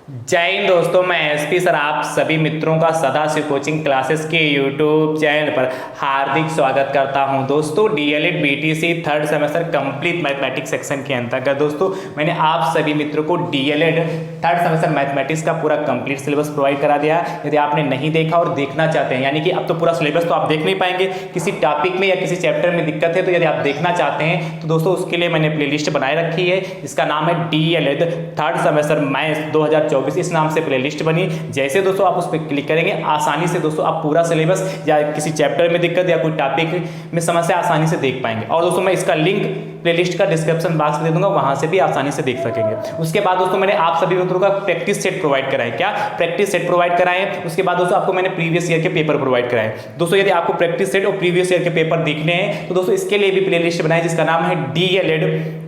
जय हिंद दोस्तों, मैं एसपी सर आप सभी मित्रों का सदाशिव कोचिंग क्लासेस के यूट्यूब चैनल पर हार्दिक स्वागत करता हूं। दोस्तों DElEd BTC third semester complete mathematics section के अंतर्गत दोस्तों मैंने आप सभी मित्रों को डीएलएड थर्ड सेमेस्टर मैथमेटिक्स का पूरा कंप्लीट सिलेबस प्रोवाइड करा दिया। यदि आपने नहीं देखा और देखना चाहते हैं, यानी कि अब तो पूरा सिलेबस तो आप देख नहीं पाएंगे, किसी टॉपिक में या किसी चैप्टर में दिक्कत है, तो यदि आप देखना चाहते हैं तो दोस्तों उसके लिए मैंने प्लेलिस्ट बनाए रखी है। इसका नाम है डीएलएड थर्ड सेमेस्टर मैथ्स 2024, इस नाम से प्लेलिस्ट बनी। जैसे दोस्तों आप उस पर क्लिक करेंगे, आसानी से दोस्तों आप पूरा सिलेबस या किसी चैप्टर में दिक्कत या कोई टॉपिक में समस्या आसानी से देख पाएंगे। और दोस्तों मैं इसका लिंक प्लेलिस्ट का डिस्क्रिप्शन बॉक्स में दे दूंगा, वहां से भी आसानी से देख सकेंगे। उसके बाद दोस्तों मैंने आप सभी मित्रों का प्रैक्टिस सेट प्रोवाइड कराए। क्या प्रैक्टिस सेट प्रोवाइड कराए? उसके बाद दोस्तों आपको मैंने प्रीवियस ईयर के पेपर प्रोवाइड कराए। दोस्तों यदि आपको प्रैक्टिस सेट और प्रीवियस ईयर के पेपर देखने हैं तो दोस्तों इसके लिए भी प्लेलिस्ट बनाए, जिसका नाम है DElEd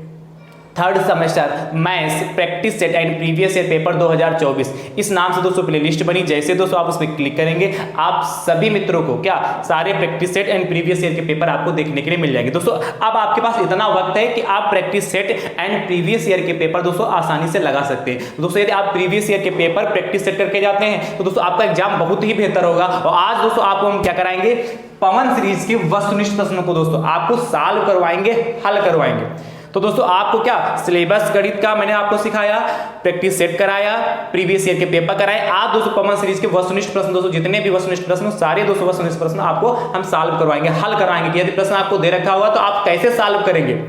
third semester maths practice set and previous year paper 2024। इस नाम से दोस्तों प्लेलिस्ट बनी। जैसे दोस्तों आप उस पर क्लिक करेंगे, आप सभी मित्रों को क्या सारे practice set and previous year के पेपर आपको देखने के लिए मिल जाएंगे। दोस्तों अब आपके पास इतना वक्त है कि आप practice set and previous year के पेपर दोस्तों आसानी से लगा सकते हैं। तो दोस्तों यदि आप प्रीवियस ईयर के पेपर प्रैक्टिस सेट करके जाते हैं तो दोस्तों आपका एग्जाम बहुत ही बेहतर होगा। और आज दोस्तों आपको हम क्या कराएंगे, पवन सीरीज के वस्तुनिष्ठ प्रश्नों को दोस्तों आपको सॉल्व करवाएंगे, हल करवाएंगे। तो दोस्तों आपको क्या सिलेबस गणित का मैंने आपको सिखाया, प्रैक्टिस सेट कराया, प्रीवियस ईयर के पेपर कराए। आज दोस्तों पवन सीरीज के वस्तुनिष्ठ प्रश्न दोस्तों जितने भी वस्तुनिष्ठ प्रश्न सारे दोस्तों वस्तुनिष्ठ प्रश्न आपको हम सॉल्व करवाएंगे, हल कराएंगे कि यदि प्रश्न आपको दे रखा हुआ तो आप कैसे सॉल्व करेंगे।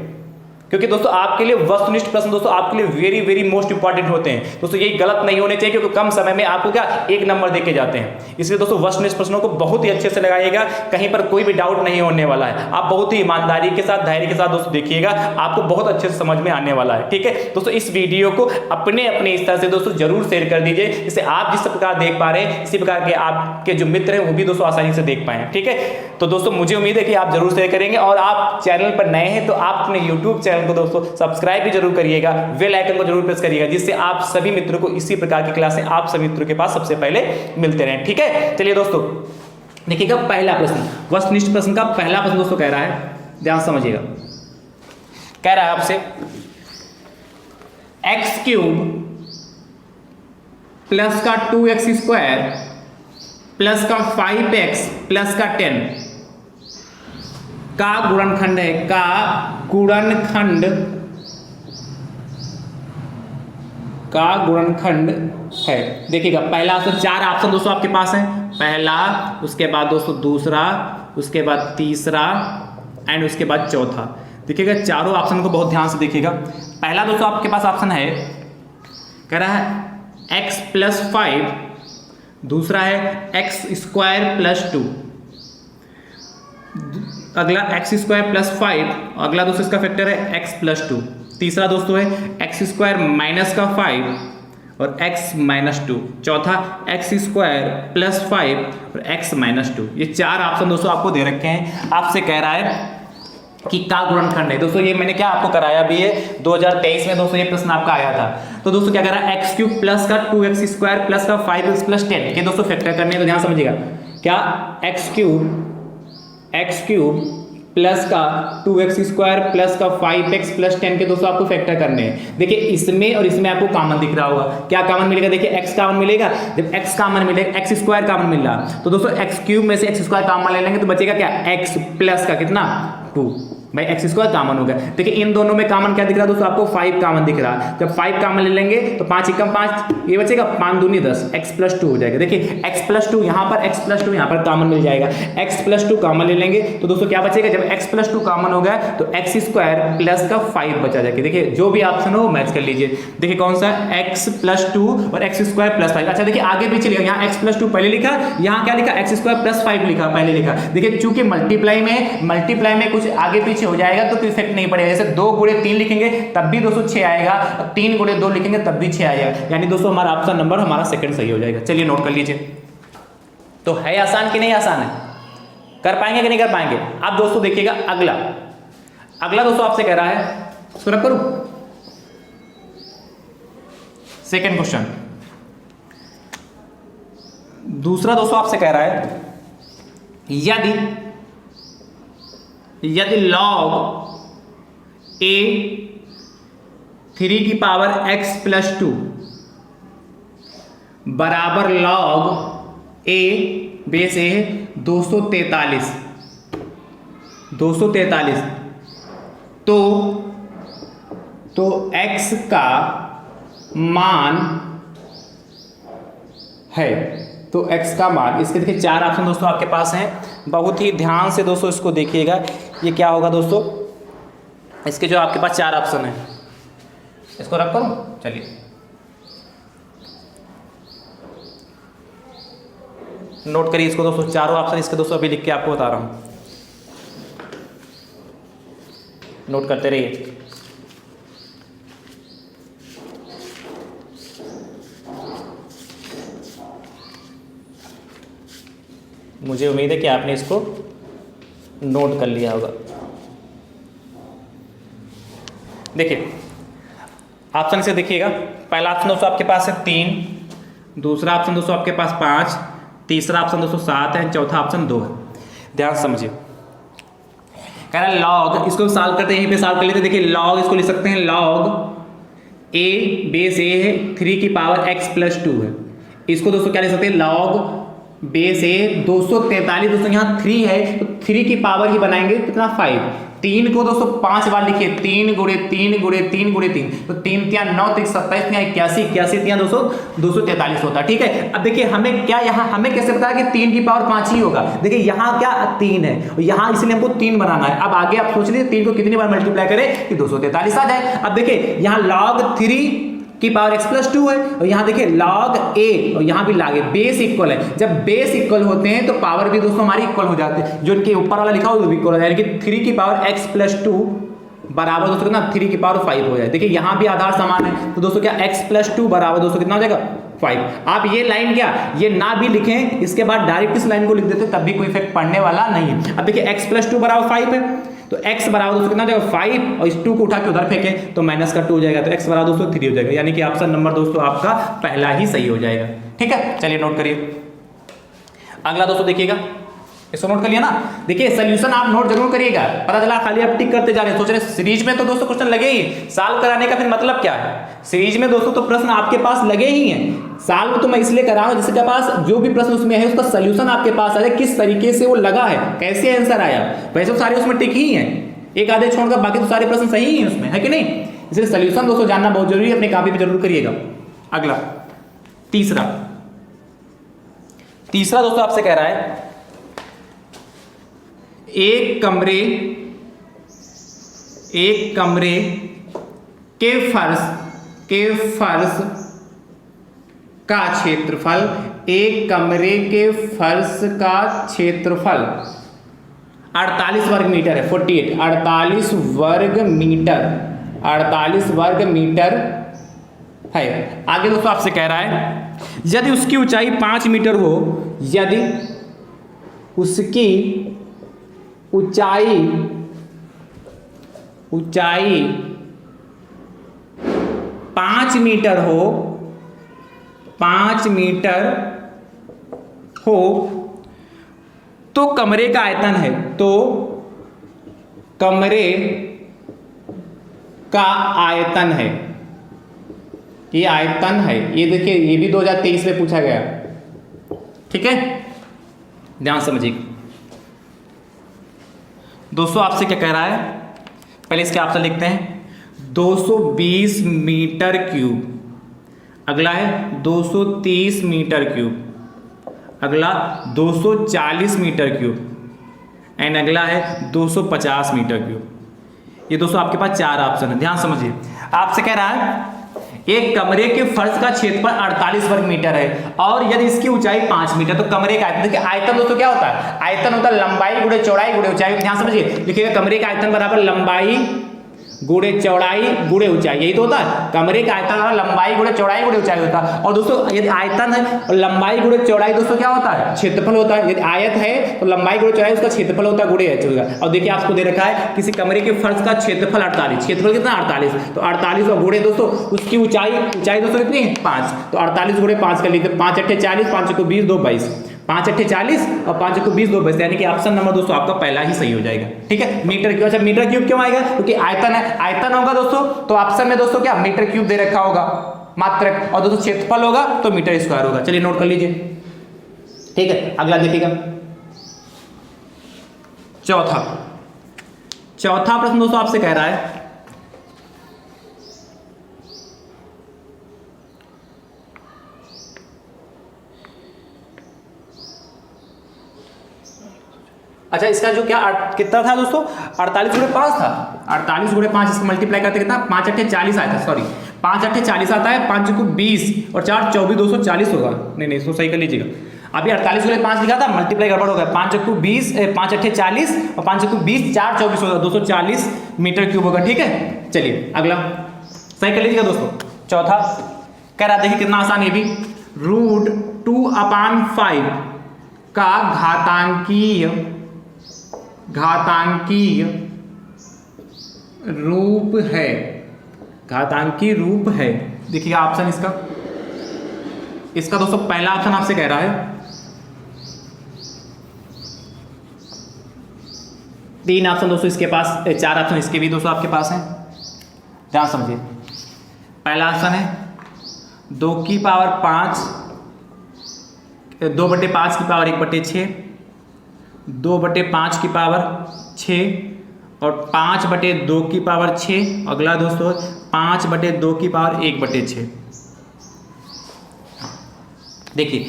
क्योंकि दोस्तों आपके लिए वस्तुनिष्ठ प्रश्न दोस्तों आपके लिए वेरी वेरी मोस्ट इंपॉर्टेंट होते हैं। दोस्तों यही गलत नहीं होने चाहिए, क्योंकि कम समय में आपको क्या एक नंबर देके जाते हैं। इसलिए दोस्तों वस्तुनिष्ठ प्रश्नों को बहुत ही अच्छे से लगाइएगा, कहीं पर कोई भी डाउट नहीं होने वाला है। आप बहुत ही ईमानदारी के साथ, धैर्य के साथ दोस्तों देखिएगा, आपको बहुत अच्छे से समझ में आने वाला है। ठीक है दोस्तों, इस वीडियो को अपने अपने स्तर से दोस्तों जरूर शेयर कर दीजिए, जिससे आप जिस प्रकार देख पा रहे हैं इसी प्रकार के आपके जो मित्र हैं वो भी दोस्तों आसानी से देख पाए। ठीक है, तो दोस्तों मुझे उम्मीद है कि आप जरूर शेयर करेंगे। और आप चैनल पर नए हैं तो आप अपने यूट्यूब चैनल को दोस्तों सब्सक्राइब भी जरूर करिएगा, बेल आइकन को जरूर प्रेस करिएगा, जिससे आप सभी मित्रों को इसी प्रकार की क्लासें आप सभी मित्रों के पास सबसे पहले मिलते रहें। ठीक है, चलिए दोस्तों देखिएगा पहला प्रश्न, वस्तुनिष्ठ प्रश्न का पहला प्रश्न दोस्तों कह रहा है, ध्यान समझिएगा। कह रहा है आपसे एक्स क्यूब प्लस का 2x स्क्वायर प्लस का 5x प्लस का 10 का गुणनखंड है, का गुणनखंड, का गुणनखंड है। देखिएगा पहला ऑप्शन, चार ऑप्शन दोस्तों आपके पास है, पहला, उसके बाद दोस्तों दूसरा, उसके बाद तीसरा एंड उसके बाद चौथा। देखिएगा चारों ऑप्शन को बहुत ध्यान से देखिएगा। पहला दोस्तों आपके पास ऑप्शन है, कह रहा है x प्लस 5, दूसरा है एक्स स्क्वायर प्लस 2, अगला एक्स स्क्वायर प्लस 5, अगला दोस्तों इसका फैक्टर है एक्स प्लस 2, तीसरा दोस्तों है एक्स स्क्वायर माइनस का 5 और एक्स माइनस 2, चौथा एक्स स्क्वायर प्लस 5 और एक्स माइनस 2। ये चार ऑप्शन दोस्तों आपको दे रखे हैं। आपसे कह रहा है कि का गुणनखंड है। दोस्तों ये मैंने क्या आपको कराया भी है, 2023 में दोस्तों ये प्रश्न आपका आया था। तो दोस्तों क्या कर रहा है, एक्स क्यूब प्लस का 2x स्क्वायर प्लस का 5x प्लस 10 के दोस्तों फैक्टर करने हैं। तो ध्यान समझिएगा, क्या एक्स क्यूब प्लस का 2x स्क्वायर प्लस का 5x प्लस 10 के दोस्तों आपको फैक्टर करने हैं। देखिए इसमें और इसमें आपको कॉमन दिख रहा होगा, क्या कॉमन मिलेगा, देखिए x कॉमन मिलेगा। जब x कॉमन मिलेगा, x स्क्वायर कॉमन मिल रहा, तो दोस्तों x क्यूब में से x स्क्वायर कॉमन ले लेंगे तो बचेगा क्या, x प्लस का कितना 2, भाई एक्स स्क्वायर कॉमन हो गया। देखिए इन दोनों में कॉमन क्या दिख रहा है दोस्तों आपको, 5 कॉमन दिख रहा है। जब 5 कॉमन ले लेंगे तो 5 एकम 5, ये बचेगा 5 दूनी 10, x प्लस 2 हो जाएगा। देखिए x प्लस 2 यहाँ पर, x प्लस 2 यहाँ पर कॉमन मिल जाएगा, x प्लस 2 कॉमन ले लेंगे तो दोस्तों क्या बचेगा, जब x प्लस 2 कॉमन हो गया तो x स्क्वायर प्लस का 5 बचा जाएगा। देखिए जो भी ऑप्शन हो मैच कर लीजिए। देखिए कौन सा, x प्लस 2 और x स्क्वायर प्लस 5। अच्छा देखिए आगे पीछे लिखा, यहाँ x प्लस 2 पहले लिखा, यहाँ क्या लिखा, x स्क्वायर प्लस 5 लिखा, पहले लिखा। देखिए चूंकि मल्टीप्लाई में कुछ आगे पीछे हो जाएगा तो इफेक्ट नहीं पड़ेगा। जैसे 2 गुणे 3 लिखेंगे तब भी दोस्तों 6 आएगा, 3 गुणे 2 लिखेंगे तब भी 6 आएगा, यानी दोस्तों हमारा ऑप्शन नंबर हमारा सेकंड सही हो जाएगा। चलिए नोट कर लीजिए। तो है आसान कि नहीं आसान है, कर पाएंगे कि नहीं कर पाएंगे। अब दोस्तों देखिएगा अगला दोस्तों आपसे कह रहा है, सुन करूं सेकंड क्वेश्चन। दूसरा दोस्तों आपसे कह रहा है, यदि लॉग a 3 की पावर x प्लस 2 बराबर लॉग ए बेस ए है 243 तो x का मान है, तो x का मान, इसके देखिए 4 ऑप्शन दोस्तों आपके पास हैं। बहुत ही ध्यान से दोस्तों इसको देखिएगा, ये क्या होगा दोस्तों, इसके जो आपके पास 4 ऑप्शन हैं, इसको रख करूं, चलिए नोट करिए इसको दोस्तों, चारों ऑप्शन इसके दोस्तों अभी लिख के आपको बता रहा हूं, नोट करते रहिए। मुझे उम्मीद है कि आपने इसको नोट कर लिया होगा। देखिए ऑप्शन से देखिएगा, पहला ऑप्शन दोस्तों आपके पास है 3, दूसरा ऑप्शन दोस्तों आपके पास 5, तीसरा ऑप्शन दोस्तों 7 है, चौथा ऑप्शन 2 है। ध्यान से समझिए, कह रहा है लॉग, इसको सॉल्व करते हैं, यहीं पे सॉल्व कर लेते हैं। देखिए लॉग इसको लिख सकते हैं, लॉग ए बेस ए है 3 की पावर x प्लस 2 है। इसको दोस्तों क्या लिख सकते हैं, लॉग बेस ए 243, दोस्तों यहाँ 3 है तो 3 की पावर ही बनाएंगे कितना 5। 3 को दोस्तों 5 बार लिखिए, 3 गुणे 3 गुणे 3 गुणे 3, तो 3 तिया 9, 3 27, 81, 81 तिया 243 होता है। ठीक है, अब देखिए हमें क्या, यहाँ हमें कैसे पता है कि 3 की पावर 5 ही होगा। देखिए यहाँ क्या 3 है, यहाँ इसलिए हमको 3 बनाना है। अब आगे आप सोच लीजिए 3 को कितनी बार मल्टीप्लाई करें कि 243 आ जाए। अब देखिए यहाँ log 3 की पावर x प्लस 2 है, और यहाँ देखिए log a, और यहाँ भी log a, बेस इक्वल है। जब बेस इक्वल होते हैं तो पावर भी दोस्तों हमारी इक्वल हो जाती है, जो इनके ऊपर वाला लिखा हो वो भी इक्वल हो जाए, यानी कि 3 की पावर x प्लस 2 बराबर दोस्तों कितना 3 की पावर 5 हो जाए। देखिए यहाँ भी आधार समान है, तो दोस्तों क्या x प्लस 2 बराबर दोस्तों कितना हो जाएगा 5। आप ये लाइन क्या, ये ना भी लिखें, इसके बाद डायरेक्ट इस लाइन को लिख देते तब भी कोई इफेक्ट पड़ने वाला नहीं है। अब देखिए x प्लस 2 बराबर 5 है, तो x बराबर दोस्तों कितना हो जाएगा 5, और इस 2 को उठा के उधर फेंकें तो माइनस का 2 हो जाएगा, तो x बराबर दोस्तों 3 हो जाएगा, यानी कि ऑप्शन नंबर दोस्तों आपका पहला ही सही हो जाएगा। ठीक है, चलिए नोट करिए। अगला दोस्तों देखिएगा, इसको नोट कर लिया ना। देखिए सोल्यूशन आप नोट जरूर करिएगा, पता चला खाली आप टिक करते जा रहे हैं, सोच रहे सीरीज में तो दोस्तों क्वेश्चन लगे ही, सॉल्व कराने का फिर मतलब क्या है, सीरीज में दोस्तों तो प्रश्न आपके पास लगे ही हैं। सॉल्व तो मैं इसलिए कर रहा हूं जिसके पास जो भी प्रश्न उसमें है उसका सोल्यूशन आपके पास आ जाए, किस तरीके से वो लगा है, कैसे आंसर आया। वैसे तो सारे उसमें टिक ही हैं, एक आधे छोड़कर बाकी तो सारे प्रश्न सही ही हैं उसमें, है कि नहीं। इसलिए सोल्यूशन दोस्तों जानना बहुत जरूरी है, अपनी कॉपी पे जरूर करिएगा। अगला तीसरा दोस्तों आपसे कह रहा है एक कमरे के फर्श का क्षेत्रफल, एक कमरे के फर्श का क्षेत्रफल 48 वर्ग मीटर है, 48 वर्ग मीटर है। आगे दोस्तों आपसे कह रहा है यदि उसकी ऊंचाई 5 मीटर हो, यदि उसकी ऊंचाई 5 मीटर हो, 5 मीटर हो तो कमरे का आयतन है, तो कमरे का आयतन है, ये आयतन है। ये देखिए ये भी 2023 में पूछा गया, ठीक है, ध्यान समझिए। दोस्तों आपसे क्या कह रहा है, पहले इसके ऑप्शन लिखते हैं, 220 मीटर क्यूब, अगला है 230 मीटर क्यूब, अगला 240 मीटर क्यूब एंड अगला है 250 मीटर क्यूब। ये दोस्तों आपके पास 4 ऑप्शन है, ध्यान समझिए। आपसे कह रहा है एक कमरे के फर्श का क्षेत्रफल 48 वर्ग मीटर है और यदि इसकी ऊंचाई 5 मीटर, तो कमरे का आयतन, देखिए आयतन दोस्तों क्या होता है, आयतन होता है लंबाई गुणे चौड़ाई गुणे ऊंचाई। ध्यान समझिए, लिखिएगा कमरे का आयतन बराबर लंबाई गुणे चौड़ाई गुणे ऊंचाई, यही तो होता है। कमरे का आयतन बराबर लंबाई गुणे चौड़ाई गुणे ऊंचाई होता है। और दोस्तों यदि आयतन है और लंबाई गुणे चौड़ाई दोस्तों क्या होता है, क्षेत्रफल होता है। यदि आयत है तो लंबाई गुणे चौड़ाई उसका क्षेत्रफल होता है, गुणे होगा। और देखिए आपको दे रखा है किसी कमरे के फर्श का क्षेत्रफल 48, क्षेत्रफल कितना 48, तो 48 और गुणे दोस्तों उसकी ऊंचाई दोस्तों कितनी है 5, तो 48 गुणे 5 कर लीजिए, 5 अट्ठे 40, 5 को 20, 2 22, 5 अट्ठे 40 और 5 को 20, 2 22, यानी कि ऑप्शन नंबर दोस्तों आपका पहला ही सही हो जाएगा। ठीक है, मीटर क्यूब। अच्छा मीटर क्यूब क्यों आएगा, क्योंकि आयतन है, आयतन होगा दोस्तों तो ऑप्शन में दोस्तों क्या मीटर क्यूब दे रखा होगा। मात्रक, और दोस्तों क्षेत्रफल होगा तो मीटर स्क्वायर होगा। चलिए नोट कर लीजिए, ठीक है। अगला देखिएगा, चौथा प्रश्न दोस्तों आपसे कह रहा है अच्छा, इसका जो क्या कितना था दोस्तों, 48 गुणे 5 था। 48 गुणे 5 इसको मल्टीप्लाई करते कितना, 5 अट्ठे 40 आया था, सॉरी 5 अट्ठे 40 आता है, 5 को 20 और 4 24 240 होगा। नहीं इसको सही कर लीजिएगा, अभी 48 गुणे 5 लिखा था, मल्टीप्लाई गड़बड़ हो गया। 5 को 20 5 अट्ठे 40 और 5 को 20 4 24 होगा, 240 मीटर क्यूब होगा, ठीक है। चलिए अगला सही कर लीजिएगा दोस्तों। चौथा कह रहा देखिए कितना आसान है भी, √2/5 का घातांकीय रूप है, घातांकीय रूप है। देखिएगा ऑप्शन इसका दोस्तों पहला ऑप्शन आपसे कह रहा है 3 ऑप्शन दोस्तों इसके पास, 4 ऑप्शन इसके भी दोस्तों आपके पास हैं, ध्यान समझिए। पहला ऑप्शन है 2/5 2/5 की पावर 1/6, 2/5 की पावर 6 और 5/2 की पावर 6। अगला दोस्तों 5/2 की पावर 1/6। देखिए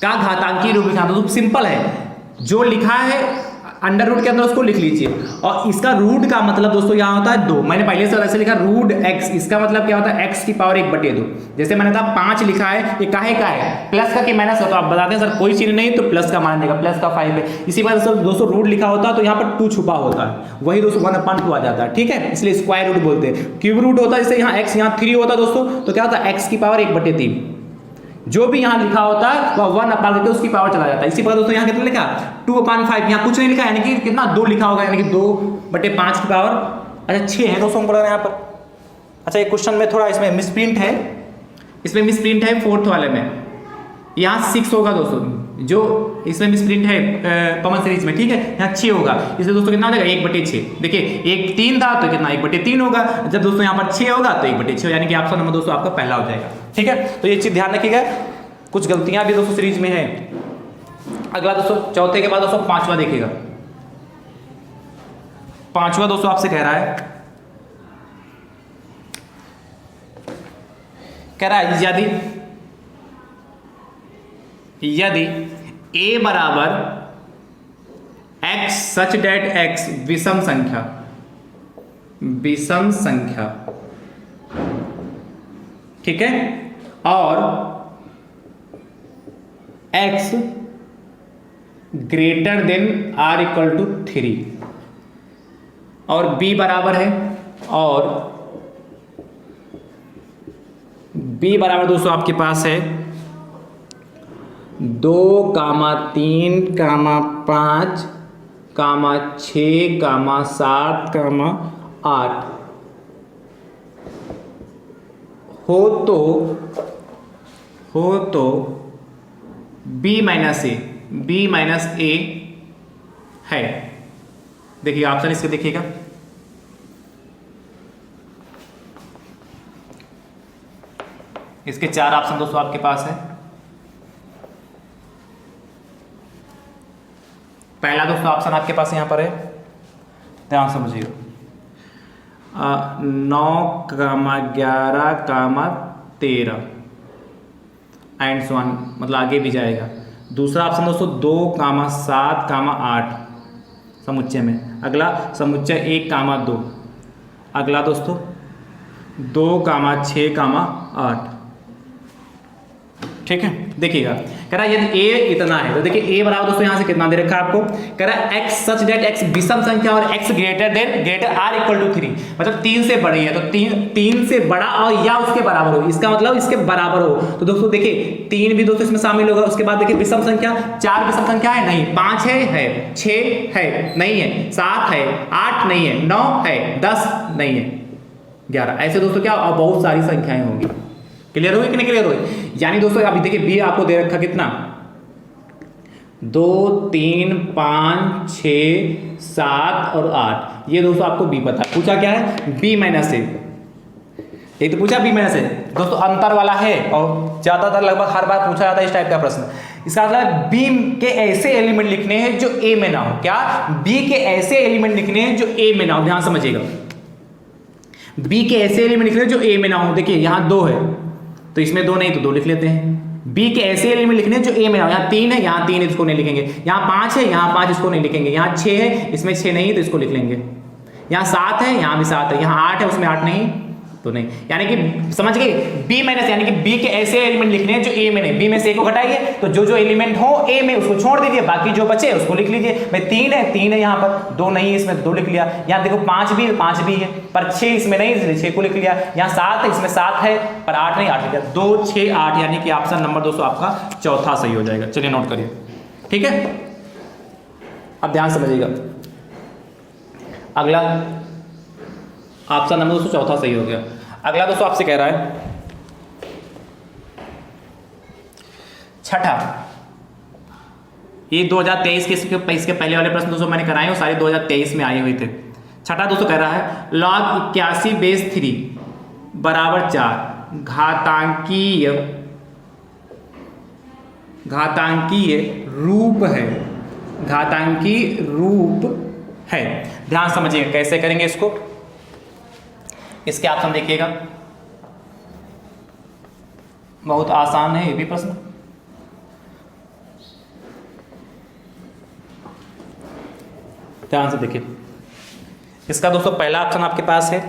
का घातांकीय रूप लिखा, तो सिंपल है, जो लिखा है अंडर रूट के अंदर उसको लिख लीजिए, और इसका रूट का मतलब दोस्तों यहाँ होता है 2। मैंने पहले से ऐसे लिखा √x, इसका मतलब क्या होता है x की पावर 1/2। जैसे मैंने कहा 5 लिखा है, ये काहे का है, प्लस का कि माइनस का, तो आप बताते हैं सर कोई चीज नहीं तो प्लस का मान देगा, प्लस का 5 है। इसी बात से दोस्तों रूट लिखा होता है तो यहाँ पर 2 छुपा होता है, वही दोस्तों 1/2 आ जाता है, ठीक है, इसलिए स्क्वायर रूट बोलते हैं। क्यूब रूट होता है, जैसे यहाँ x यहाँ 3 होता है दोस्तों, तो क्या होता है x की पावर 1/3, जो भी यहाँ लिखा होता है वह 1/2 करके उसकी पावर चला जाता है। इसी प्रकार दोस्तों यहाँ कितना लिखा 2/5, यहाँ कुछ नहीं लिखा, यानी कि कितना 2 लिखा होगा, यानी कि 2/5 की पावर अच्छा 6 है दोस्तों पढ़ रहे हैं यहाँ पर। अच्छा ये क्वेश्चन में थोड़ा इसमें मिसप्रिंट है, फोर्थ वाले में यहाँ 6 होगा दोस्तों, जो इसमें मिसप्रिंट है कॉमन सीरीज में, ठीक है, यहाँ 6 होगा, इसलिए दोस्तों कितना हो जाएगा 1/6। देखिए 1 3 था तो कितना 1/3 होगा, जब दोस्तों यहाँ पर 6 होगा तो 1/6, यानी कि ऑप्शन नंबर दोस्तों आपका पहला हो जाएगा, ठीक है। तो ये चीज ध्यान रखिएगा, कुछ गलतियां भी दोस्तों सीरीज में है। अगला दोस्तों चौथे के बाद दोस्तों पांचवा देखिएगा। पांचवा दोस्तों आपसे कह रहा है यदि a बराबर x सच डेट x विषम संख्या, ठीक है, और x ग्रेटर देन r = 3 और b बराबर है, और b बराबर दोस्तों आपके पास है 2, 3, 5, 6, 7, 8 हो तो b माइनस a है। देखिए ऑप्शन इसके देखिएगा, इसके 4 ऑप्शन दोस्तों आपके पास है। पहला दोस्तों ऑप्शन आपके पास यहाँ पर है, ध्यान समझिएगा, 9, 11, 13 एंड सो ऑन, मतलब आगे भी जाएगा। दूसरा ऑप्शन दोस्तों 2, 7, 8 समुच्चय में। अगला समुच्चय 1, 2। अगला दोस्तों 2, 6, 8, ठीक है। देखिएगा कह रहा है यदि a इतना है तो देखिए a बराबर दोस्तों यहाँ से कितना दे रखा है आपको, कह रहा है x सच डेट x विषम संख्या और x ग्रेटर r = 3, मतलब 3 से बड़ी है तो 3 से बड़ा और या उसके बराबर हो, इसका मतलब इसके बराबर हो। तो दोस्तों देखिए 3 भी दोस्तों इसमें शामिल होगा। उसके बाद देखिए विषम संख्या, 4 विषम संख्या है नहीं, 5 है 6 है नहीं है, 7 है 8 नहीं है, 9 है 10 नहीं है, 11, ऐसे दोस्तों क्या और बहुत सारी संख्याएं होंगी। क्लियर हुई कि नहीं क्लियर हुई? यानी दोस्तों अभी देखिए बी आपको दे रखा कितना, 2, 3, 5, 6, 7 और 8, ये दोस्तों आपको बी पता है। पूछा क्या है, b माइनस ए। एक तो पूछा बी माइनस ए दोस्तों अंतर वाला है और ज्यादातर लगभग हर बार पूछा जाता है इस टाइप का प्रश्न। इसका मतलब बी के ऐसे एलिमेंट लिखने हैं जो ए में ना हो। क्या? बी के ऐसे एलिमेंट लिखने हैं जो ए में ना हो। ध्यान समझिएगा, बी के ऐसे एलिमेंट लिखने हैं जो ए में ना हो। देखिए यहाँ 2 है तो इसमें 2 नहीं तो 2 लिख लेते हैं। बी के ऐसे एलिमेंट लिखने हैं जो ए में ना हो। यहाँ 3 है, यहाँ 3 है, इसको नहीं लिखेंगे। यहाँ 5 है, यहाँ 5, इसको नहीं लिखेंगे। यहाँ 6 है, इसमें 6 नहीं है तो इसको लिख लेंगे। यहाँ 7 है, यहाँ भी 7 है। यहाँ 8 है, उसमें 8 नहीं तो नहीं। यानी कि समझ गए, बी माइनस यानी कि बी के ऐसे एलिमेंट लिखने हैं जो ए में नहीं। बी में से ए को घटाइए तो जो जो एलिमेंट हो ए में उसको छोड़ दीजिए, बाकी जो बचे उसको लिख लीजिए। भाई 3 है यहाँ पर, 2 नहीं है इसमें 2 लिख लिया। यहाँ देखो 5 भी है पर 6 इसमें नहीं इसलिए 6 को लिख लिया। यहाँ 7 है, इसमें 7 है पर 8 नहीं 8 लिख लिया। 2 6 8 यानी कि ऑप्शन नंबर दोस्तों आपका चौथा सही हो जाएगा। चलिए नोट करिए, ठीक है। अब ध्यान समझिएगा, अगला ऑप्शन नंबर दोस्तों चौथा सही हो गया। अगला दोस्तों आपसे कह रहा है छठा, ये 2023 के इसके पहले वाले प्रश्न दोस्तों मैंने कराए और सारे 2023 में आए हुए थे। छठा दोस्तों कह रहा है log 81/3 बराबर 4 घातांकीय रूप है। घातांकीय रूप है। ध्यान समझिएगा कैसे करेंगे इसको। इसके ऑप्शन देखिएगा, बहुत आसान है ये भी प्रश्न। ध्यान से देखिए, इसका दोस्तों पहला ऑप्शन आपके पास है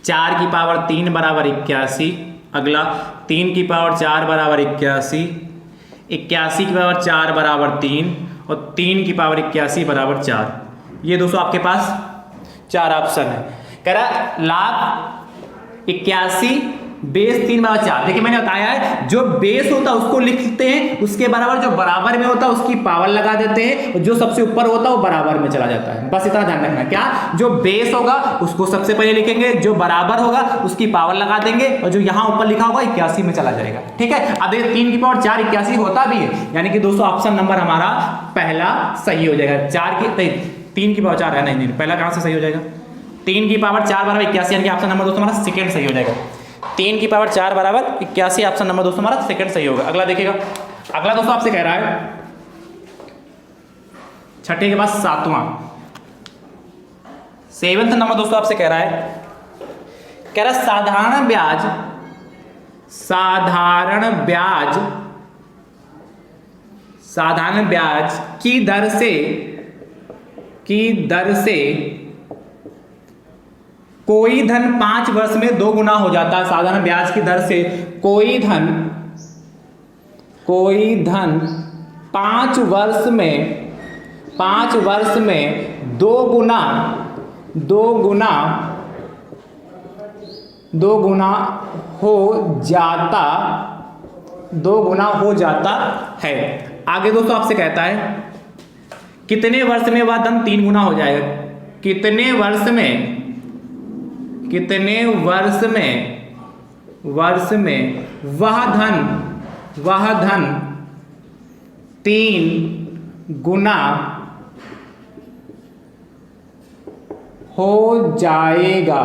4 की पावर 3 बराबर 81। अगला 3 की पावर 4 बराबर 81, 81 की पावर 4 बराबर 3 और 3 की पावर 81 बराबर 4। ये दोस्तों आपके पास 4 ऑप्शन है। कह रहा log 81 बेस 3 बराबर 4। देखिए मैंने बताया है जो बेस होता है उसको लिखते हैं, उसके बराबर जो बराबर में होता है उसकी पावर लगा देते हैं और जो सबसे ऊपर होता है वो बराबर में चला जाता है। बस इतना ध्यान रखना। क्या? जो बेस होगा उसको सबसे पहले लिखेंगे, जो बराबर होगा उसकी पावर लगा देंगे और जो यहाँ ऊपर लिखा होगा 81 में चला जाएगा। ठीक है। अब देखिए 3 की पावर 4 81 होता भी है, यानी कि दोस्तों ऑप्शन नंबर हमारा पहला सही हो जाएगा। 3 की पावर 4 है, नहीं पहला कहाँ से सही हो जाएगा? 3 की पावर 4 बराबर 81 यानी कि ऑप्शन नंबर दोस्तों हमारा सेकंड सही हो जाएगा। 3 की पावर 4 बराबर 81 ऑप्शन नंबर दोस्तों हमारा सेकंड सही होगा। अगला देखिएगा, अगला दोस्तों आपसे कह रहा है छठे के बाद 7वां 7th नंबर दोस्तों आपसे कह रहा है साधारण ब्याज की दर से कोई धन 5 वर्ष में 2 गुना हो जाता है। साधारण ब्याज की दर से कोई धन 5 वर्ष में 2 गुना हो जाता है। आगे दोस्तों आपसे कहता है कितने वर्ष में वह धन 3 गुना हो जाएगा। कितने वर्ष में वह धन 3 गुना हो जाएगा।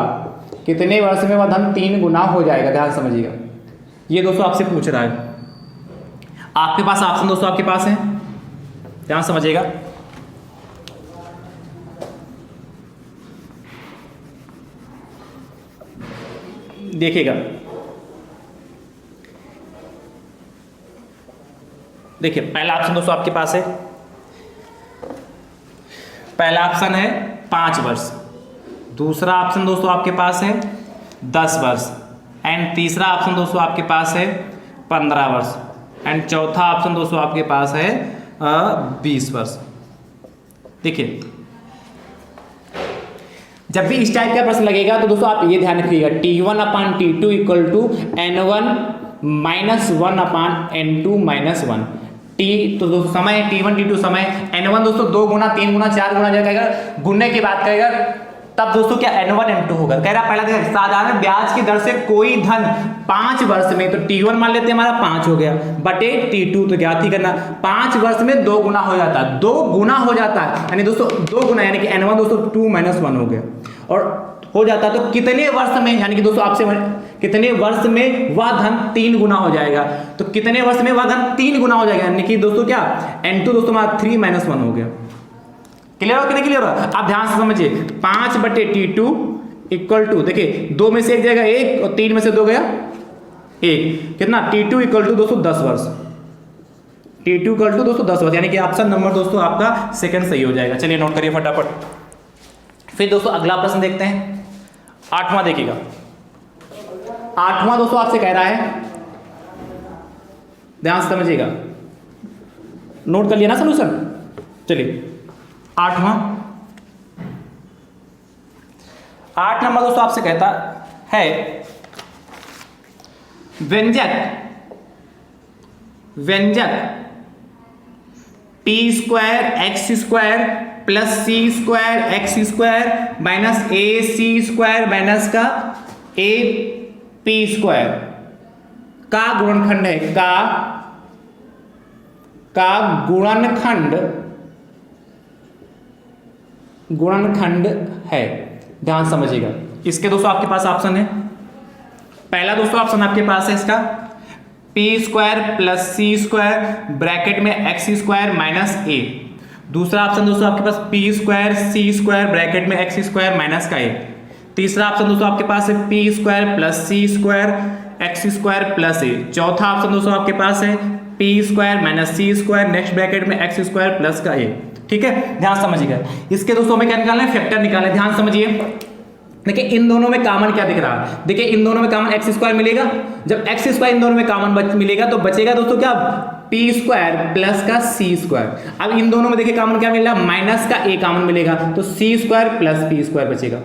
कितने वर्ष में वह धन 3 गुना हो जाएगा। ध्यान समझिएगा, ये दोस्तों आपसे पूछ रहा है। आपके पास ऑप्शन दोस्तों आपके पास है, ध्यान समझिएगा। देखिएगा, देखिए पहला ऑप्शन दोस्तों आपके पास है, पहला ऑप्शन है 5 वर्ष, दूसरा ऑप्शन दोस्तों आपके पास है 10 वर्ष एंड तीसरा ऑप्शन दोस्तों आपके पास है 15 वर्ष एंड चौथा ऑप्शन दोस्तों आपके पास है 20 वर्ष। देखिए जब भी इस टाइप का प्रश्न लगेगा तो दोस्तों आप ये ध्यान रखिएगा T1/T2 equal to N1 minus 1/N2 - 1 तो दोस्तों समय T1 T2 समय N1 दोस्तों 2 गुना 3 गुना 4 गुना जाएगा, गुणने की बात करेगा तब दोस्तों क्या N1 N2 होगा। कह रहा पहला देखिए साधारण ब्याज की दर से कोई धन 5 वर्ष में, तो T1 मान लेते हैं हमारा 5 हो गया बटे T2 तो ज्ञात ही करना 5 वर्ष में 2 गुना हो जाता है, 2 गुना हो जाता है यानी दोस्तों 2 गुना यानी कि N1 दोस्तों 2 - 1 हो गया और हो जाता तो कितने वर्ष में, यानी कि दोस्तों आपसे कितने वर्ष में वह धन 3 गुना हो जाएगा। तो कितने वर्ष में वह धन 3 गुना हो जाएगा, यानी कि दोस्तों क्या n2 दोस्तों हमारा 3 - 1 हो गया। क्लियर हो कि नहीं क्लियर हो? आप ध्यान से समझिए 5/T2 इक्वल टू, देखिए 2 में से 1 जाएगा 1 और 3 में से 2 गया 1, कितना T2 इक्वल टू दोस्तों 10 वर्ष। T2 इक्वल टू दोस्तों 10 वर्ष, यानी कि ऑप्शन नंबर दोस्तों आपका सेकंड सही हो जाएगा। चलिए नोट करिए फटाफट। फिर दोस्तों अगला प्रश्न देखते हैं, 8वां देखिएगा। 8वां दोस्तों आपसे कह रहा है, ध्यान से समझिएगा, नोट कर लिया ना सॉल्यूशन। चलिए 8वां 8 नंबर दोस्तों आपसे कहता है व्यंजक p² x² plus c² x² minus ac² minus का ap² का गुणनखंड है, का गुणनखंड है। ध्यान समझिएगा। इसके दोस्तों आपके पास ऑप्शन है, पहला दोस्तों ऑप्शन आपके पास है इसका p² प्लस c² ब्रैकेट में x² माइनस a। दूसरा ऑप्शन दोस्तों आपके पास p² c² ब्रैकेट में x² माइनस का a। तीसरा ऑप्शन दोस्तों आपके पास है p² plus c² x² plus a। चौथा ऑप्शन दोस्तों आपके पास है p² minus c² next bracket में x² प्लस का a। ठीक है, ध्यान समझिएगा। इसके दोस्तों में क्या निकालना है, फैक्टर निकालना है। ध्यान समझिए, देखिए इन दोनों में कॉमन क्या दिख रहा है, देखिए इन दोनों में कॉमन x² मिलेगा। जब x² इन दोनों में कॉमन मिलेगा तो बचेगा दोस्तों क्या p² प्लस का c²। अब इन दोनों में देखिए कॉमन क्या मिल रहा है, माइनस का a कॉमन मिलेगा तो c² प्लस p² बचेगा,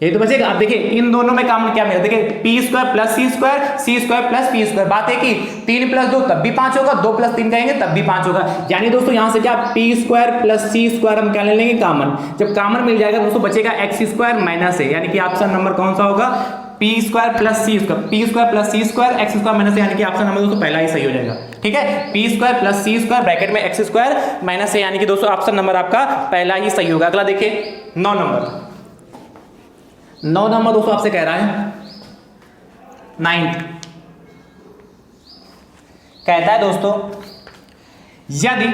यही तो बचेगा। अब देखिए इन दोनों में कॉमन क्या मिला, देखिए p² plus c² plus p²। बात है कि 3 + 2 तब भी 5 होगा, 2 + 3 कहेंगे तब भी 5 होगा। यानी दोस्तों यहां से क्या p² प्लस c² हम क्या ले लेंगे कॉमन। जब कॉमन मिल जाएगा दोस्तों बचेगा x² माइनस a, यानी कि ऑप्शन नंबर कौन सा होगा, p² plus c² x² minus a, यानी कि ऑप्शन नंबर दोस्तों पहला ही सही हो जाएगा। ठीक है, p² प्लस c² ब्रैकेट में x² माइनस a, यानी कि दोस्तों ऑप्शन नंबर आपका पहला ही सही होगा। अगला देखिए 9 नंबर दोस्तों आपसे कह रहा है 9th, कहता है दोस्तों यदि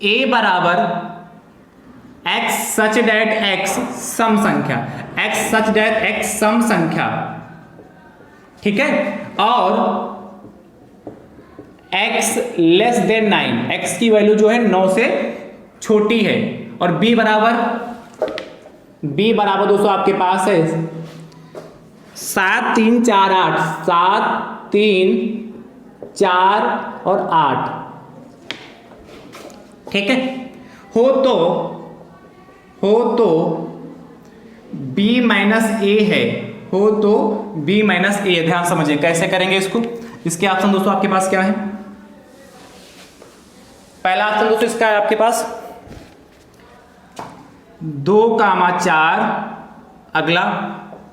a बराबर x सच डेट x सम संख्या, ठीक है, और x लेस देन 9, x की वैल्यू जो है 9 से छोटी है, और b बराबर दोस्तों आपके पास है 7 3 4 8, 7 3 4 और 8, ठीक है, हो तो b माइनस a है, हो तो b माइनस a। ध्यान समझिए कैसे करेंगे इसको। इसके ऑप्शन दोस्तों आपके पास क्या है, पहला ऑप्शन दोस्तों इसका है आपके पास 2,4, अगला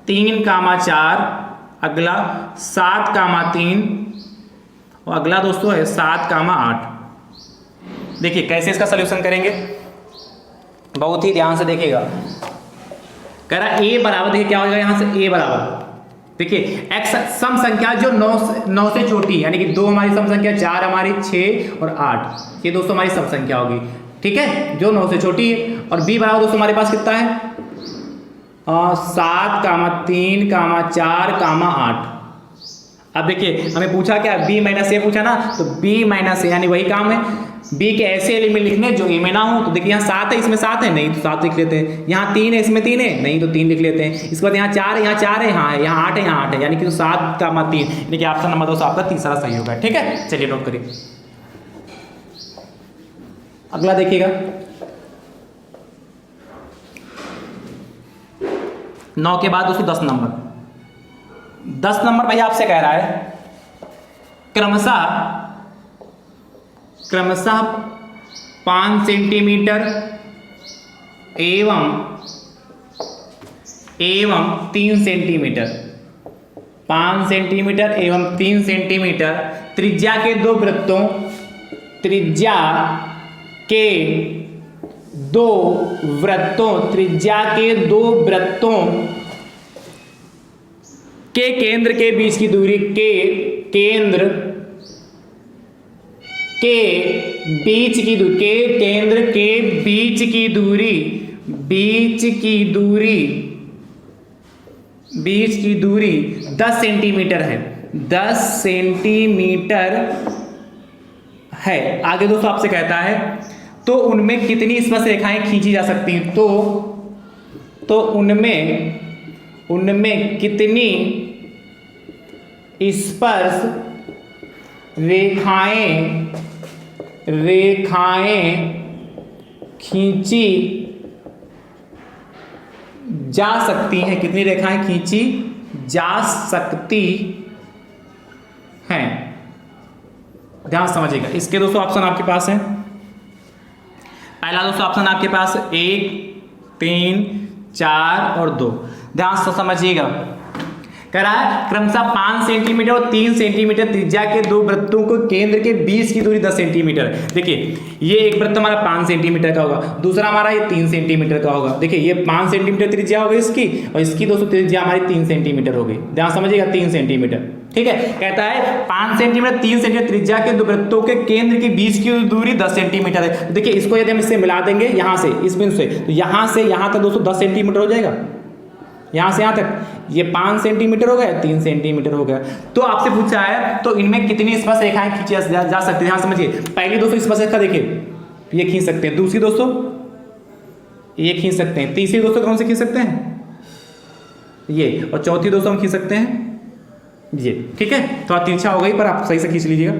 3,4, अगला 7,3 और अगला दोस्तों है 7,8। देखिए कैसे इसका सलूशन करेंगे, बहुत ही ध्यान से देखिएगा। कह रहा a बराबर, देखिए क्या हो जाएगा यहाँ से, a बराबर देखिए x सम संख्या जो 9 से छोटी है, यानी कि 2 हमारी सम संख्या, 4 हमारी, 6 और 8 ये दोस्तों हमारी सम संख्या होगी। ठीक है, जो 9 से छोटी है। और b बराबर दोस्तों हमारे पास कितना है 7, 3, 4, 8। अब देखिए हमें पूछा क्या, b माइनस a पूछा ना, तो b माइनस a यानी वही काम है, b के ऐसे एलिमेंट लिखने जो a में ना हो। तो देखिए यहाँ 7 है, इसमें 7 है, नहीं तो 7 लिख लेते हैं। यहाँ 3 है, इसमें 3 है, नहीं तो 3 लिख लेते हैं। इसके बाद यहाँ 4 है, यहाँ 4 है, हाँ यहाँ 8 है, यहाँ 8 है, यानी कि 7,3, यानी कि ऑप्शन नंबर दोस्तों आपका तीसरा सही होगा। ठीक है, चलिए नोट करिए। अगला देखिएगा 9 के बाद दोस्तों 10 नंबर भैया आपसे कह रहा है क्रमशः 5 सेंटीमीटर एवं 3 सेंटीमीटर, 5 सेंटीमीटर एवं 3 सेंटीमीटर त्रिज्या के दो वृत्तों, त्रिज्या के दो वृत्तों, त्रिज्या के दो वृत्तों के केंद्र के बीच की दूरी, के केंद्र के बीच की दूरी, के केंद्र के बीच की दूरी, बीच की दूरी, बीच की दूरी 10 सेंटीमीटर है, 10 सेंटीमीटर है। आगे दोस्तों आपसे कहता है तो उनमें कितनी स्पर्श रेखाएं खींची जा सकती हैं, तो उनमें कितनी स्पर्श रेखाएं खींची जा सकती हैं, कितनी रेखाएं खींची जा सकती हैं। ध्यान समझिएगा। इसके दोस्तों ऑप्शन आपके पास है। पहला दोस्तों ऑप्शन आपके पास 1, 3, 4 और 2। ध्यान से समझिएगा। कह रहा है क्रमशः 5 सेंटीमीटर और 3 सेंटीमीटर त्रिज्या के दो वृत्तों को केंद्र के बीच की दूरी 10 सेंटीमीटर। देखिए ये एक वृत्त हमारा 5 सेंटीमीटर का होगा, दूसरा हमारा ये 3 सेंटीमीटर का होगा। देखिए ये 5 सेंटीमीटर त्रिज्या होगी इसकी, और इसकी दोस्तों त्रिज्या हमारी 3 सेंटीमीटर होगी। ध्यान समझिएगा, 3 सेंटीमीटर। ठीक है, कहता है 5 सेंटीमीटर 3 सेंटीमीटर त्रिज्या के दो वृत्तों के केंद्र के बीच की दूरी 10 सेंटीमीटर है। देखिए इसको यदि हम इससे मिला देंगे यहाँ से, इस बिंदु से, तो यहाँ से यहाँ तक दोस्तों 10 सेंटीमीटर हो जाएगा। यहाँ से यहाँ तक ये 5 सेंटीमीटर हो गया, 3 सेंटीमीटर हो गया। तो आपसे पूछा है तो इनमें कितनी स्पर्श रेखाएं खींची जा सकती है। ध्यान समझिए। पहली दोस्तों स्पर्श रेखा देखिए ये खींच सकते हैं, दूसरी दोस्तों ये खींच सकते हैं, तीसरी दोस्तों कौन से खींच सकते हैं ये, और चौथी दोस्तों हम खींच सकते हैं ये। ठीक है, थोड़ा तिरछा हो गई पर आप सही से खींच लीजिएगा,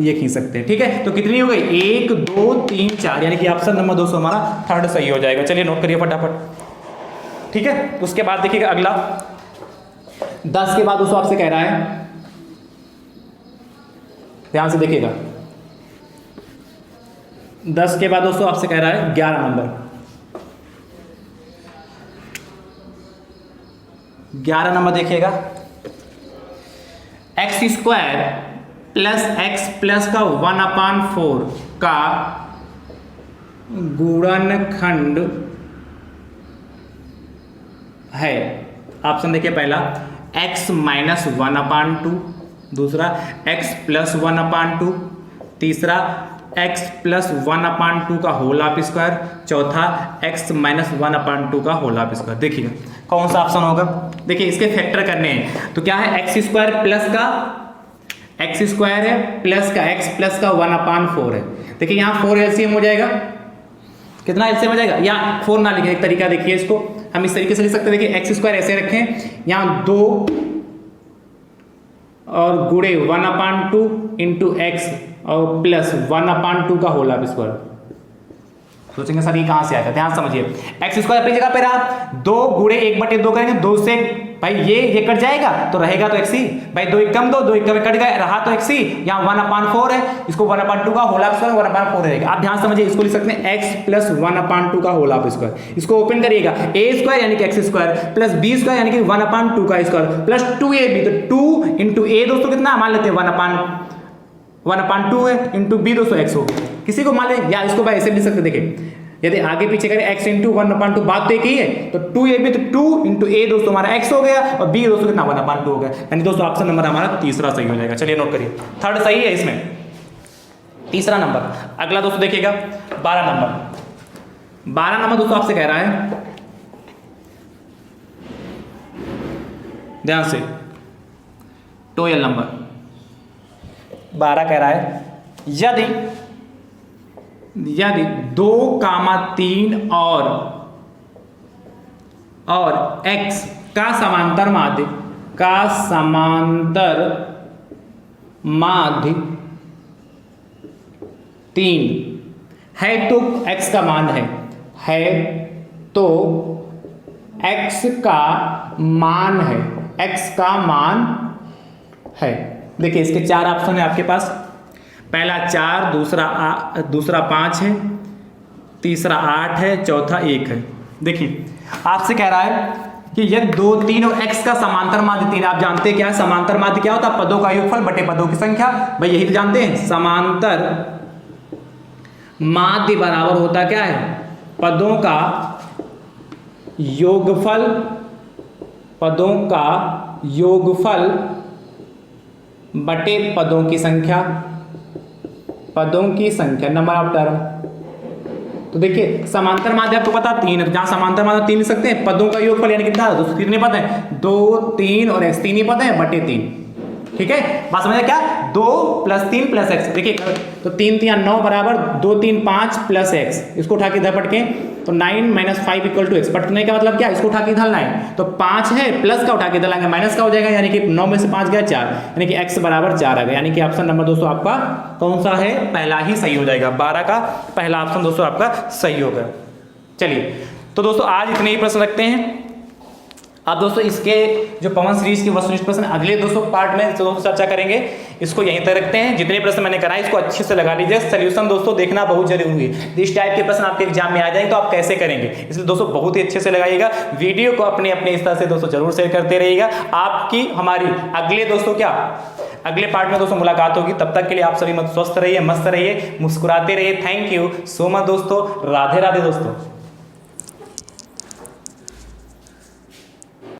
ये खींच सकते हैं। ठीक है, तो कितनी हो गई 1, 2, 3, 4, यानी कि ऑप्शन नंबर दोस्तों हमारा थर्ड सही हो जाएगा। चलिए नोट करिए फटाफट। ठीक है, उसके बाद देखिएगा अगला 10 के बाद दोस्तों आपसे कह रहा है, ध्यान से देखिएगा, 10 के बाद दोस्तों आपसे कह रहा है 11 नंबर। 11 नंबर देखिएगा, x² प्लस x प्लस का 1/4 का गुणनखंड है। ऑप्शन देखिए, पहला x माइनस 1/2, दूसरा x प्लस 1/2, तीसरा x प्लस 1/2 का होल ऑफ स्क्वायर, चौथा x माइनस 1/2 का होल ऑफ स्क्वायर। देखिएगा कौन सा ऑप्शन होगा। देखिए इसके फैक्टर करने हैं, तो क्या है x² प्लस का x² है प्लस का x प्लस का 1/4 है। देखिए यहाँ 4 एलसीएम हो जाएगा, कितना एलसीएम हो जाएगा, या 4 ना लिखे, एक तरीका देखिए इसको हम इस तरीके से लिख सकते हैं। देखिए x² ऐसे रखें, यहाँ 2 और गुणे 1/2 इंटू x और प्लस 1/2 का होल ऑफ स्क्वायर। सोचेंगे सर ये कहाँ से आएगा, ध्यान समझिए। x² अपनी जगह पे रहा, 2 गुणे 1/2 करेंगे, 2 से भाई ये कट जाएगा तो रहेगा तो x ही, भाई 2 एकम 2, 2 एकम कट गए, रहा तो x ही, यहाँ 1/4 है, इसको 1/2 का होल ऑफ स्क्वायर 1/4 रहेगा। आप ध्यान समझिए, इसको लिख सकते हैं x प्लस 1/2 का होल ऑफ स्क्वायर। इसको ओपन करिएगा, a² यानी कि x² प्लस b² यानी कि 1/2 का स्क्वायर प्लस 2ab, तो 2 इंटू a दोस्तों कितना मान लेते हैं 1/2 है, इंटू b दोस्तों x हो गया। किसी को मान लें, या इसको भाई ऐसे लिख सकते, देखिए यदि आगे पीछे करें x इंटू 1/2, बात तो एक ही है, तो 2ab, तो 2 इंटू a दोस्तों हमारा x हो गया, और b दोस्तों कितना 1/2 हो गया, यानी दोस्तों ऑप्शन नंबर हमारा तीसरा सही हो जाएगा। चलिए नोट करिए, थर्ड सही है इसमें, तीसरा नंबर। अगला दोस्तों देखिएगा 12 नंबर। 12 नंबर दोस्तों आपसे कह रहा है, ध्यान से, 12 नंबर 12 कह रहा है, यदि 2,3 और x का समांतर माध्य 3 है तो x का मान है तो x का मान है। देखिए इसके 4 ऑप्शन है आपके पास, पहला 4, दूसरा 5 है, तीसरा 8 है, चौथा 1 है। देखिए आपसे कह रहा है कि यदि 2, 3 और x का समांतर माध्य 3, आप जानते हैं क्या है समांतर माध्य, क्या होता है पदों का योगफल बटे पदों की संख्या, भाई यही तो जानते हैं। समांतर माध्य बराबर होता क्या है, पदों का योगफल, पदों का योगफल बटे पदों की संख्या, पदों की संख्या, नंबर ऑफ टर्म। तो देखिए समांतर माध्य आपको पता 3 है, जहां समांतर माध्य 3 लिख सकते हैं, पदों का योगफल यानी कितना, 2 कितने पद है, 2 3 और x, 3 ही पद है बटे 3। ठीक है, बात समझे क्या, 2 + 3 + x। देखिए तो 3 3 9 बराबर 2 3 5 + x, इसको उठा के इधर पटके तो 9 - 5 = x। पटकने का मतलब क्या, इसको उठा के इधर लाएं तो 5 है, प्लस का उठा के इधर लाएंगे माइनस का हो जाएगा, यानी कि 9 में से 5 गया 4, यानी कि x बराबर 4 आ गया। यानी कि ऑप्शन नंबर दोस्तों आपका कौन सा है, पहला ही सही हो जाएगा। 12 का पहला ऑप्शन दोस्तों आपका सही होगा। चलिए तो दोस्तों आज इतने ही प्रश्न रखते हैं। अब दोस्तों इसके जो पवन सीरीज के वस्तुनिष्ठ प्रश्न अगले दोस्तों पार्ट में दोस्तों चर्चा करेंगे, इसको यहीं तक रखते हैं। जितने प्रश्न मैंने कराए इसको अच्छे से लगा लीजिए, सोल्यूशन दोस्तों देखना बहुत जरूरी है। इस टाइप के प्रश्न आपके एग्जाम में आ जाएंगे तो आप कैसे करेंगे, इसलिए दोस्तों बहुत ही अच्छे से लगाइएगा। वीडियो को अपने अपने इस तरह से दोस्तों जरूर शेयर करते रहिएगा। आपकी हमारी अगले दोस्तों क्या अगले पार्ट में दोस्तों मुलाकात होगी। तब तक के लिए आप सभी स्वस्थ रहिए, मस्त रहिए, मुस्कुराते रहिए। थैंक यू सो मच दोस्तों, राधे राधे दोस्तों।